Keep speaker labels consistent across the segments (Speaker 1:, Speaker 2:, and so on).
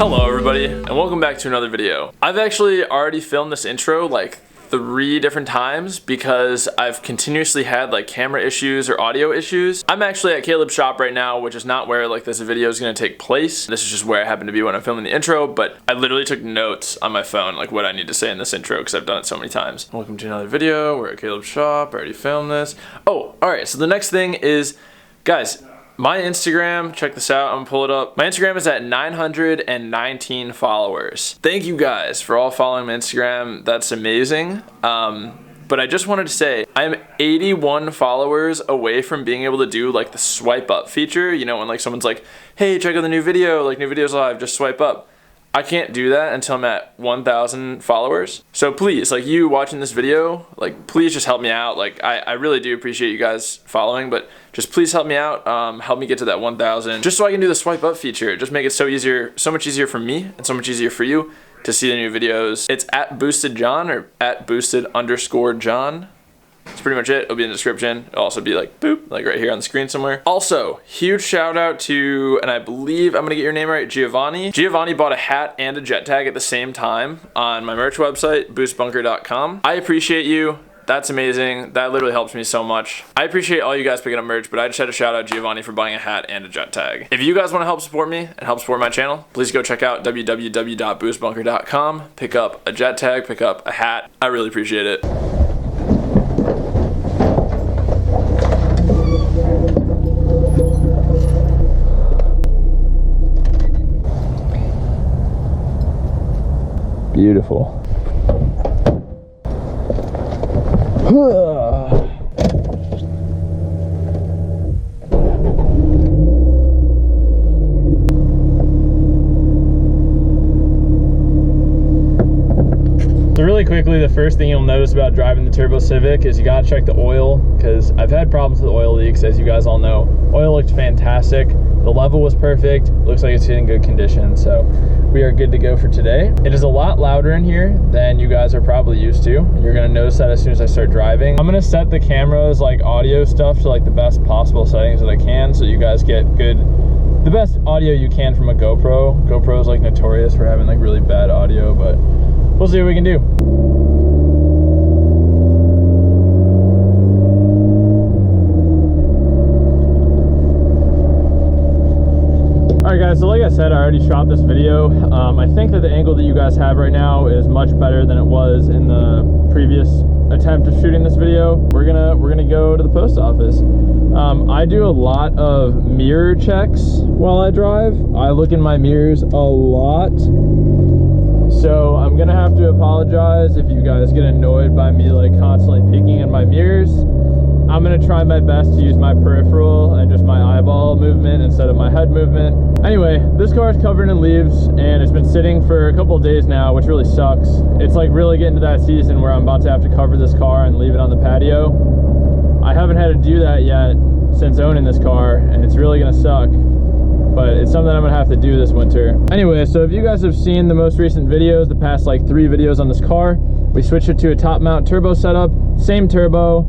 Speaker 1: Hello everybody, and welcome back to another video. I've actually already filmed this intro like 3 different times because I've continuously had like camera issues or audio issues. I'm actually at Caleb's shop right now, which is not where like this video is going to take place. This is just where I happen to be when I'm filming the intro, but I literally took notes on my phone like what I need to say in this intro because I've done it so many times. Welcome to another video. We're at Caleb's shop. I already filmed this. Oh, alright, so the next thing is, guys, my Instagram, check this out, I'm gonna pull it up. My Instagram is at 919 followers. Thank you guys for all following my Instagram. That's amazing. But I just wanted to say, I'm 81 followers away from being able to do like the swipe up feature. You know, when like someone's like, hey, check out the new video, like new videos live, just swipe up. I can't do that until I'm at 1,000 followers. So please, like you watching this video, like please just help me out. Like I really do appreciate you guys following, but just please help me out. Help me get to that 1,000, just so I can do the swipe up feature. Just make it so much easier for me and so much easier for you to see the new videos. It's at Boosted John or at Boosted_John. That's pretty much it. It'll be in the description. It'll also be like boop, like right here on the screen somewhere. Also, huge shout out to, and I believe I'm gonna get your name right, Giovanni. Giovanni bought a hat and a jet tag at the same time on my merch website, boostbunker.com. I appreciate you. That's amazing. That literally helps me so much. I appreciate all you guys picking up merch, but I just had to shout out Giovanni for buying a hat and a jet tag. If you guys want to help support me and help support my channel, please go check out www.boostbunker.com. Pick up a jet tag, pick up a hat. I really appreciate it. Beautiful. So really quickly, the first thing you'll notice about driving the Turbo Civic is you gotta check the oil, because I've had problems with oil leaks, as you guys all know. Oil looked fantastic. The level was perfect. Looks like it's in good condition, so we are good to go for today. It is a lot louder in here than you guys are probably used to. You're gonna notice that as soon as I start driving. I'm gonna set the camera's like audio stuff to like the best possible settings that I can, so you guys get the best audio you can from a GoPro. GoPro is like notorious for having like really bad audio, but we'll see what we can do. Alright guys, so like I said, I already shot this video. I think that the angle that you guys have right now is much better than it was in the previous attempt of shooting this video. We're gonna go to the post office. I do a lot of mirror checks while I drive. I look in my mirrors a lot. So I'm gonna have to apologize if you guys get annoyed by me like constantly peeking in my mirrors. I'm gonna try my best to use my peripheral and just my eyeball movement instead of my head movement. Anyway, this car is covered in leaves and it's been sitting for a couple of days now, which really sucks. It's like really getting to that season where I'm about to have to cover this car and leave it on the patio. I haven't had to do that yet since owning this car, and it's really gonna suck, but it's something I'm gonna have to do this winter. Anyway, so if you guys have seen the most recent videos, the past like 3 videos on this car, we switched it to a top mount turbo setup, same turbo,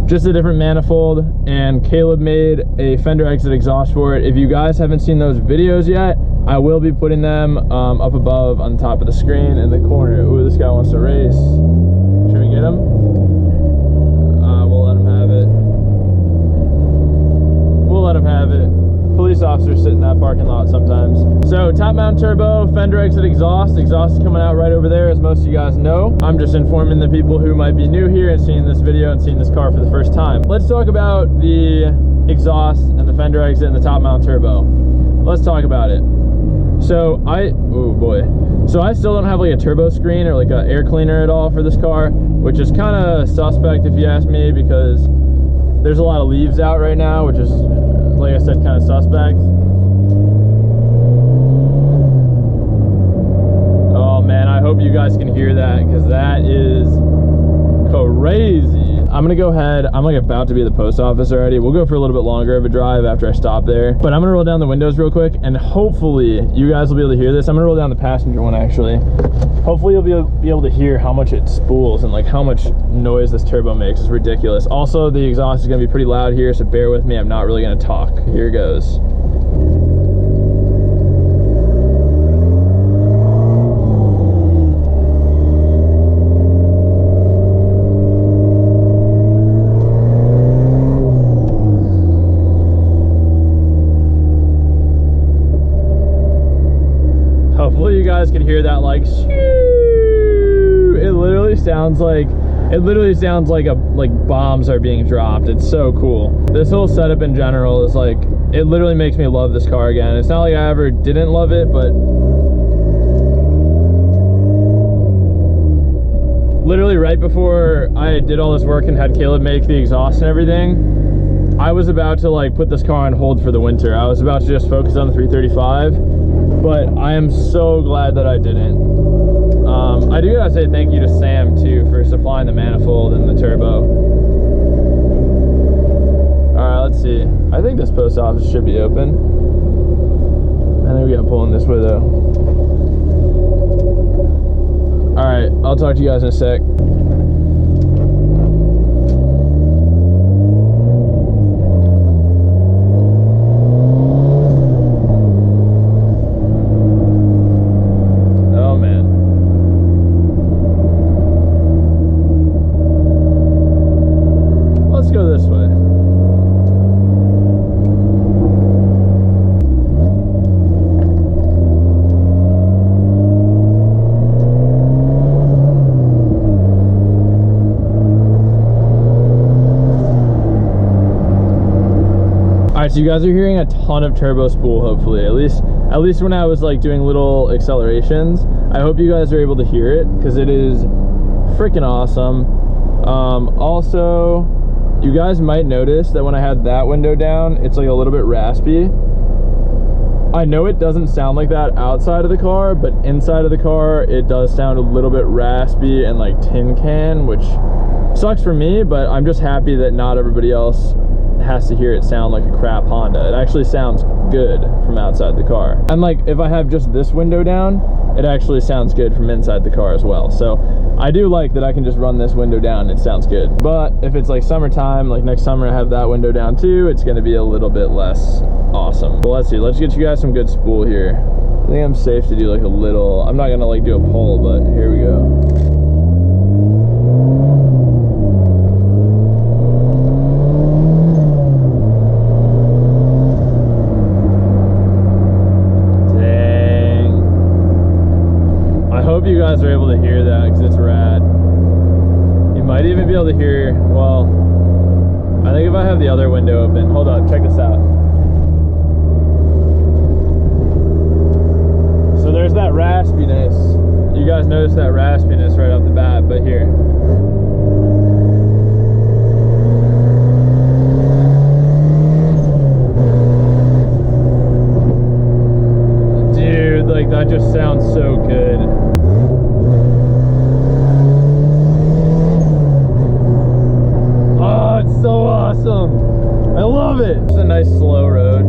Speaker 1: just a different manifold, and Caleb made a fender exit exhaust for it. If you guys haven't seen those videos yet, I will be putting them up above on the top of the screen in the corner. Ooh, this guy wants to race. Should we get him? We'll let him have it. We'll let him have it. Police officers sit in that parking lot sometimes. So top mount turbo, fender exit exhaust. Exhaust is coming out right over there, as most of you guys know. I'm just informing the people who might be new here and seeing this video and seeing this car for the first time. Let's talk about the exhaust and the fender exit and the top mount turbo. Let's talk about it. So oh boy. So I still don't have like a turbo screen or like an air cleaner at all for this car, which is kind of suspect if you ask me, because there's a lot of leaves out right now, which is, like I said, kind of suspect. Oh man, I hope you guys can hear that, because that is crazy. I'm gonna go ahead, I'm like about to be at the post office already. We'll go for a little bit longer of a drive after I stop there, but I'm gonna roll down the windows real quick, and hopefully you guys will be able to hear this. I'm gonna roll down the passenger one actually. Hopefully you'll be able to hear how much it spools and like how much noise this turbo makes. It's ridiculous. Also, the exhaust is gonna be pretty loud here, so bear with me. I'm not really gonna talk. Here goes. could hear that like it literally sounds like bombs are being dropped. It's so cool. This whole setup in general is like, it literally makes me love this car again. It's not like I ever didn't love it, but literally right before I did all this work and had Caleb make the exhaust and everything, I was about to like put this car on hold for the winter. I was about to just focus on the 335, but I am so glad that I didn't. I do gotta say thank you to Sam too for supplying the manifold and the turbo. Alright, let's see. I think this post office should be open. I think we gotta pull in this way though. Alright, I'll talk to you guys in a sec. So you guys are hearing a ton of turbo spool, hopefully, at least when I was like doing little accelerations. I hope you guys are able to hear it because it is freaking awesome. Also, you guys might notice that when I had that window down, it's like a little bit raspy. I know it doesn't sound like that outside of the car, but inside of the car it does sound a little bit raspy and like tin can, which sucks for me, but I'm just happy that not everybody else has to hear it sound like a crap Honda. It actually sounds good from outside the car. And like if I have just this window down, it actually sounds good from inside the car as well. So I do like that I can just run this window down and it sounds good. But if it's like summertime, like next summer I have that window down too, it's gonna be a little bit less awesome. But let's see, let's get you guys some good spool here. I think I'm safe to do like a little, I'm not gonna like do a pull, but here we go. You guys are able to hear that because it's rad. You might even be able to hear, well, I think if I have the other window open, hold up, check this out. So there's that raspiness. You guys notice that raspiness right off the bat, but here. Dude, like that just sounds so good. So awesome. I love it. It's a nice slow road.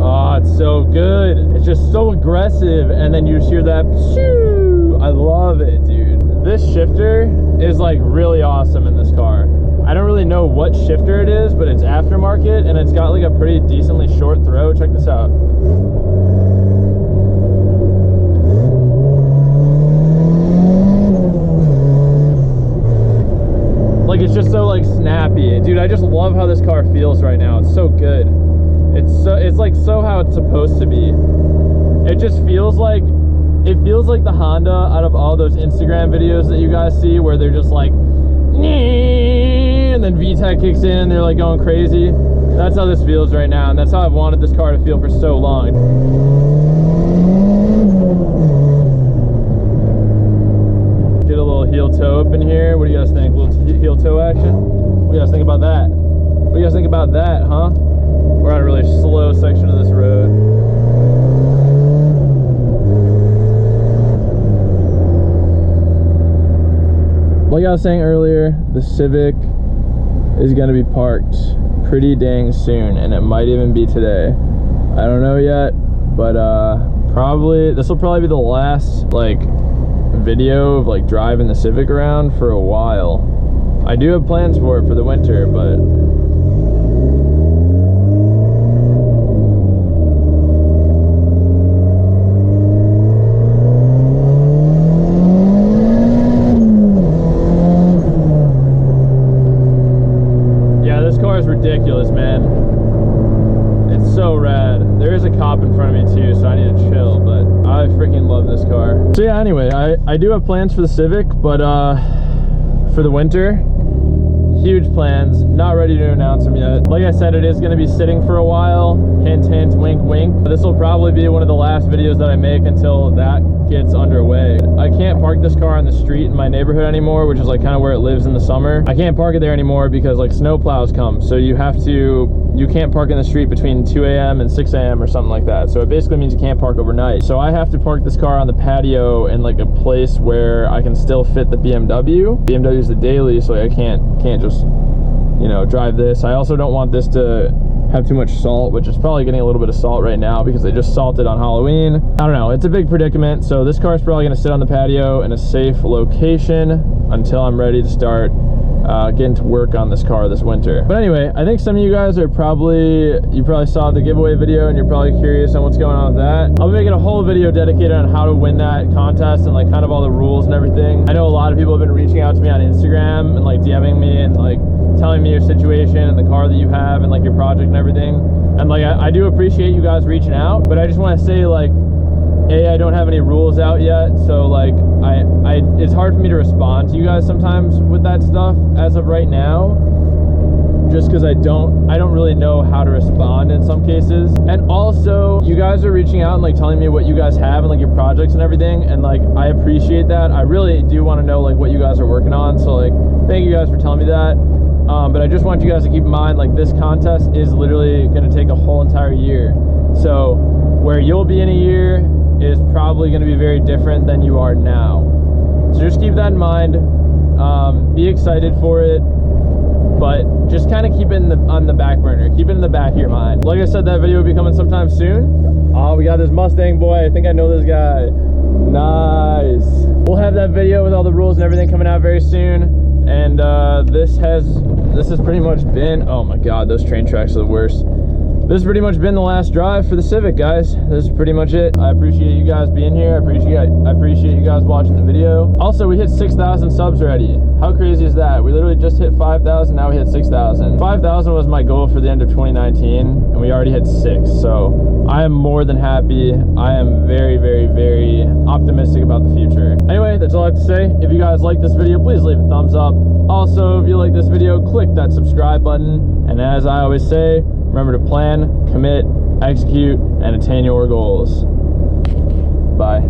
Speaker 1: Oh, it's so good. It's just so aggressive, and then you just hear that shoo. I love it, dude. This shifter is like really awesome in this car. I don't really know what shifter it is, but it's aftermarket and it's got like a pretty decently short throw. Check this out. Like it's just so like snappy. Dude, I just love how this car feels right now. It's so good. It's like so how it's supposed to be. It just feels like the Honda out of all those Instagram videos that you guys see where they're just like and then VTEC kicks in and they're like going crazy. That's how this feels right now, and that's how I've wanted this car to feel for so long. Get a little heel toe up in here. What do you guys think? A little heel toe action? What do you guys think about that? What do you guys think about that, huh? We're on a really slow section of this road. Like I was saying earlier, the Civic is going to be parked pretty dang soon, and it might even be today. I don't know yet, but this will probably be the last like video of like driving the Civic around for a while. I do have plans for it for the winter, but yeah, this car is ridiculous, man. It's so anyway, I do have plans for the Civic, but for the winter, huge plans, not ready to announce them yet. Like I said, it is going to be sitting for a while. Hint, hint, wink, wink. This will probably be one of the last videos that I make until that gets underway. I can't park this car on the street in my neighborhood anymore, which is like kind of where it lives in the summer. I can't park it there anymore because like snow plows come. So you can't park in the street between 2 a.m. and 6 a.m. or something like that. So it basically means you can't park overnight. So I have to park this car on the patio in like a place where I can still fit the BMW. BMW is the daily, so I can't just, you know, drive this. I also don't want this to have too much salt, which is probably getting a little bit of salt right now because they just salted on Halloween. I don't know, it's a big predicament. So this car is probably gonna sit on the patio in a safe location until I'm ready to start getting to work on this car this winter. But anyway, I think some of you guys are you probably saw the giveaway video and you're probably curious on what's going on with that. I'll be making a whole video dedicated on how to win that contest and like kind of all the rules and everything. I know a lot of people have been reaching out to me on Instagram and like DMing me and like telling me your situation and the car that you have and like your project and everything. And like I do appreciate you guys reaching out, but I just want to say like, I don't have any rules out yet, so like it's hard for me to respond to you guys sometimes with that stuff as of right now, just because I don't really know how to respond in some cases. And also you guys are reaching out and like telling me what you guys have and like your projects and everything, and like I appreciate that. I really do want to know like what you guys are working on, so like thank you guys for telling me that. But I just want you guys to keep in mind like this contest is literally going to take a whole entire year, so where you'll be in a year is probably going to be very different than you are now. So just keep that in mind. Be excited for it, but just kind of keep it on the back burner. Keep it in the back of your mind. Like I said, that video will be coming sometime soon. Oh, we got this Mustang boy. I think I know this guy. Nice. We'll have that video with all the rules and everything coming out very soon. And this has pretty much been, oh my god, those train tracks are the worst. This has pretty much been the last drive for the Civic, guys. This is pretty much it. I appreciate you guys being here. I appreciate you guys watching the video. Also, we hit 6,000 subs already. How crazy is that? We literally just hit 5,000, now we hit 6,000. 5,000 was my goal for the end of 2019, and we already hit 6. So I am more than happy. I am very, very, very optimistic about the future. Anyway, that's all I have to say. If you guys like this video, please leave a thumbs up. Also, if you like this video, click that subscribe button. And as I always say, remember to plan, commit, execute, and attain your goals. Bye.